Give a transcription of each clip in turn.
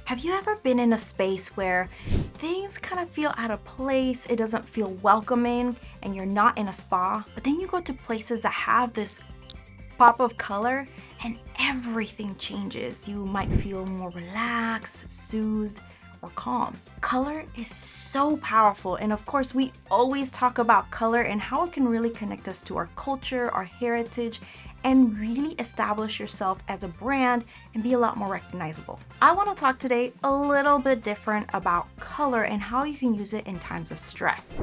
Have you ever been in a space where things kind of feel out of place, it doesn't feel welcoming, and you're not in a spa, but then you go to places that have this pop of color and everything changes. You might feel more relaxed, soothed, or calm. Color is so powerful, and of course we always talk about color and how it can really connect us to our culture, our heritage, and really establish yourself as a brand and be a lot more recognizable. I want to talk today a little bit different about color and how you can use it in times of stress.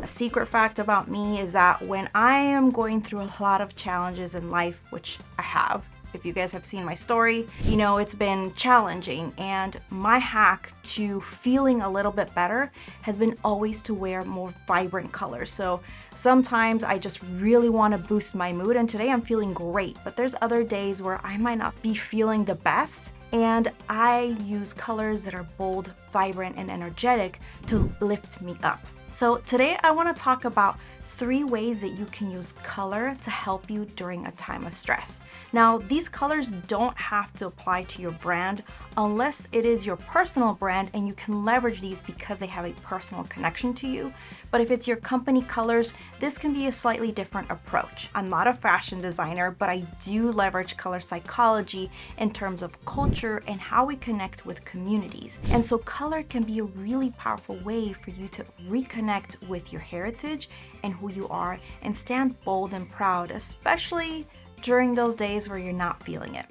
A secret fact about me is that when I am going through a lot of challenges in life, which I have, if you guys have seen my story, you know it's been challenging, and my hack to feeling a little bit better has been always to wear more vibrant colors. So sometimes I just really want to boost my mood, and today I'm feeling great, but there's other days where I might not be feeling the best, and I use colors that are bold, vibrant, and energetic to lift me up. So today I want to talk about 3 ways that you can use color to help you during a time of stress. Now, these colors don't have to apply to your brand unless it is your personal brand and you can leverage these because they have a personal connection to you. But if it's your company colors, this can be a slightly different approach. I'm not a fashion designer, but I do leverage color psychology in terms of culture and how we connect with communities. And so color can be a really powerful way for you to reconnect with your heritage and who you are and stand bold and proud, especially during those days where you're not feeling it.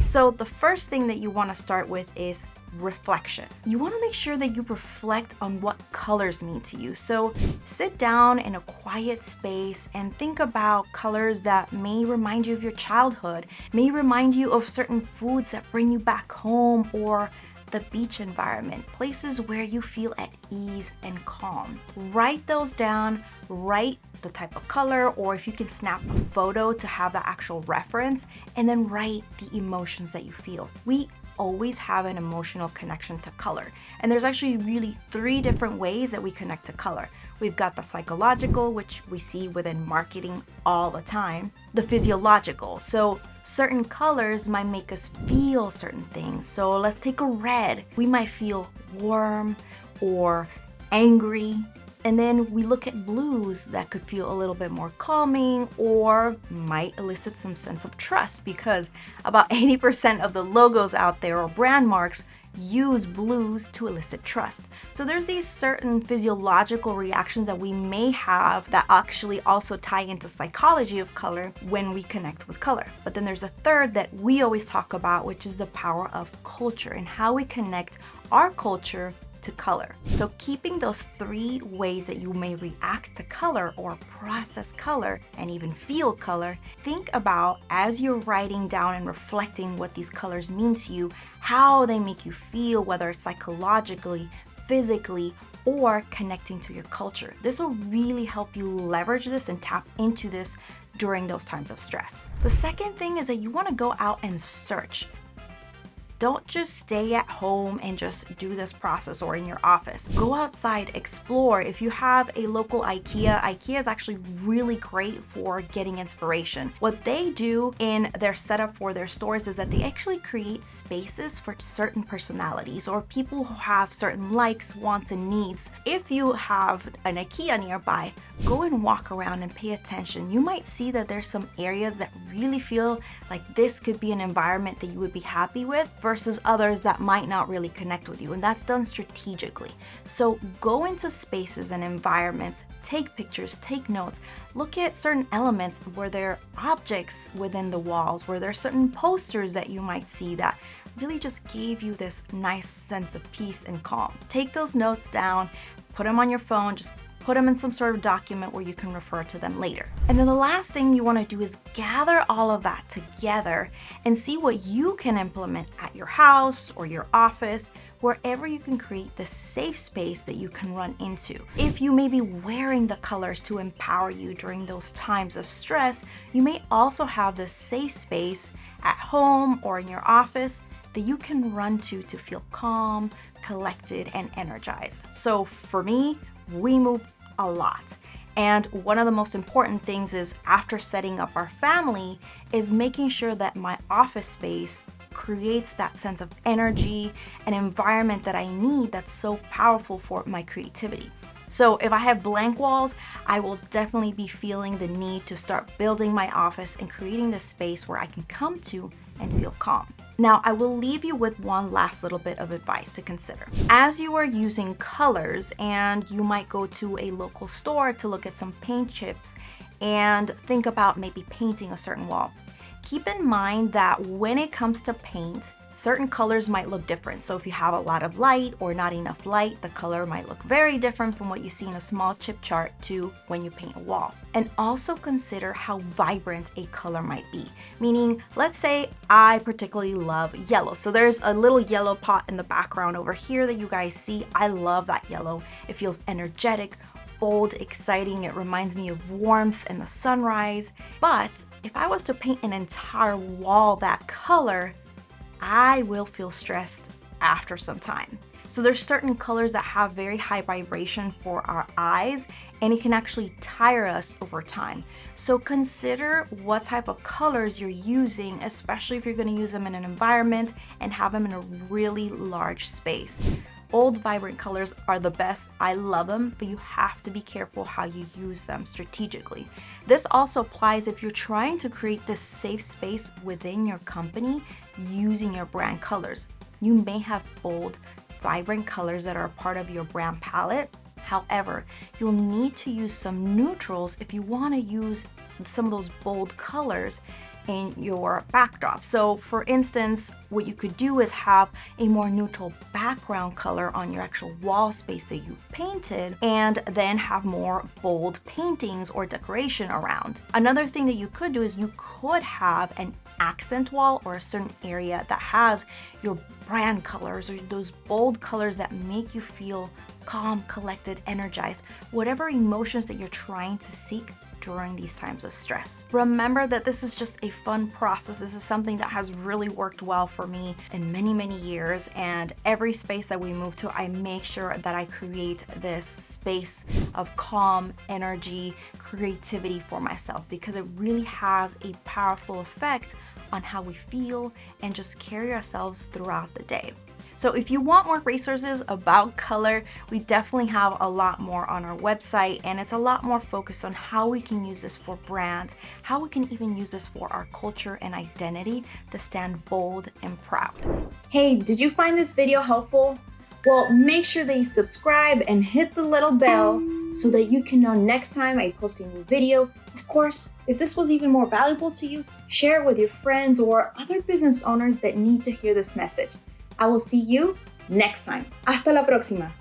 So the first thing that you want to start with is reflection. You want to make sure that you reflect on what colors mean to you. So sit down in a quiet space and think about colors that may remind you of your childhood, may remind you of certain foods that bring you back home, or the beach environment, places where you feel at ease and calm. Write those down, write the type of color, or if you can snap a photo to have the actual reference, and then write the emotions that you feel. We always have an emotional connection to color, and there's actually really 3 different ways that we connect to color. We've got the psychological, which we see within marketing all the time, the physiological. So certain colors might make us feel certain things. So let's take a red. We might feel warm or angry. And then we look at blues that could feel a little bit more calming or might elicit some sense of trust, because about 80% of the logos out there or brand marks use blues to elicit trust. So there's these certain physiological reactions that we may have that actually also tie into psychology of color when we connect with color. But then there's a third that we always talk about, which is the power of culture and how we connect our culture to color. So keeping those 3 ways that you may react to color or process color and even feel color, think about as you're writing down and reflecting what these colors mean to you, how they make you feel, whether it's psychologically, physically, or connecting to your culture. This will really help you leverage this and tap into this during those times of stress. The second thing is that you want to go out and search. Don't just stay at home and just do this process or in your office. Go outside, explore. If you have a local IKEA is actually really great for getting inspiration. What they do in their setup for their stores is that they actually create spaces for certain personalities or people who have certain likes, wants, and needs. If you have an IKEA nearby, go and walk around and pay attention. You might see that there's some areas that really feel like this could be an environment that you would be happy with versus others that might not really connect with you, and that's done strategically. So go into spaces and environments, take pictures, take notes, look at certain elements where there are objects within the walls, where there are certain posters that you might see that really just gave you this nice sense of peace and calm. Take those notes down, put them on your phone, just put them in some sort of document where you can refer to them later. And then the last thing you want to do is gather all of that together and see what you can implement at your house or your office, wherever you can create the safe space that you can run into. If you may be wearing the colors to empower you during those times of stress, you may also have this safe space at home or in your office that you can run to feel calm, collected, and energized. So for me, we move a lot. And one of the most important things is after setting up our family is making sure that my office space creates that sense of energy and environment that I need that's so powerful for my creativity. So if I have blank walls, I will definitely be feeling the need to start building my office and creating this space where I can come to and feel calm. Now, I will leave you with one last little bit of advice to consider. As you are using colors and you might go to a local store to look at some paint chips and think about maybe painting a certain wall, keep in mind that when it comes to paint, certain colors might look different. So if you have a lot of light or not enough light, the color might look very different from what you see in a small chip chart to when you paint a wall. And also consider how vibrant a color might be. Meaning, let's say I particularly love yellow. So there's a little yellow pot in the background over here that you guys see. I love that yellow. It feels energetic, bold, exciting. It reminds me of warmth and the sunrise. But if I was to paint an entire wall that color, I will feel stressed after some time. So there's certain colors that have very high vibration for our eyes, and it can actually tire us over time. So consider what type of colors you're using, especially if you're going to use them in an environment and have them in a really large space. Bold, vibrant colors are the best. I love them, but you have to be careful how you use them strategically. This also applies if you're trying to create this safe space within your company using your brand colors. You may have bold, vibrant colors that are a part of your brand palette. However, you'll need to use some neutrals if you want to use some of those bold colors in your backdrop. So for instance, what you could do is have a more neutral background color on your actual wall space that you've painted, and then have more bold paintings or decoration around. Another thing that you could do is you could have an accent wall or a certain area that has your brand colors or those bold colors that make you feel calm, collected, energized, whatever emotions that you're trying to seek during these times of stress. Remember that this is just a fun process. This is something that has really worked well for me in many, many years. And every space that we move to, I make sure that I create this space of calm, energy, creativity for myself, because it really has a powerful effect on how we feel and just carry ourselves throughout the day. So if you want more resources about color, we definitely have a lot more on our website, and it's a lot more focused on how we can use this for brands, how we can even use this for our culture and identity to stand bold and proud. Hey, did you find this video helpful? Well, make sure that you subscribe and hit the little bell so that you can know next time I post a new video. Of course, if this was even more valuable to you, share it with your friends or other business owners that need to hear this message. I will see you next time. Hasta la próxima.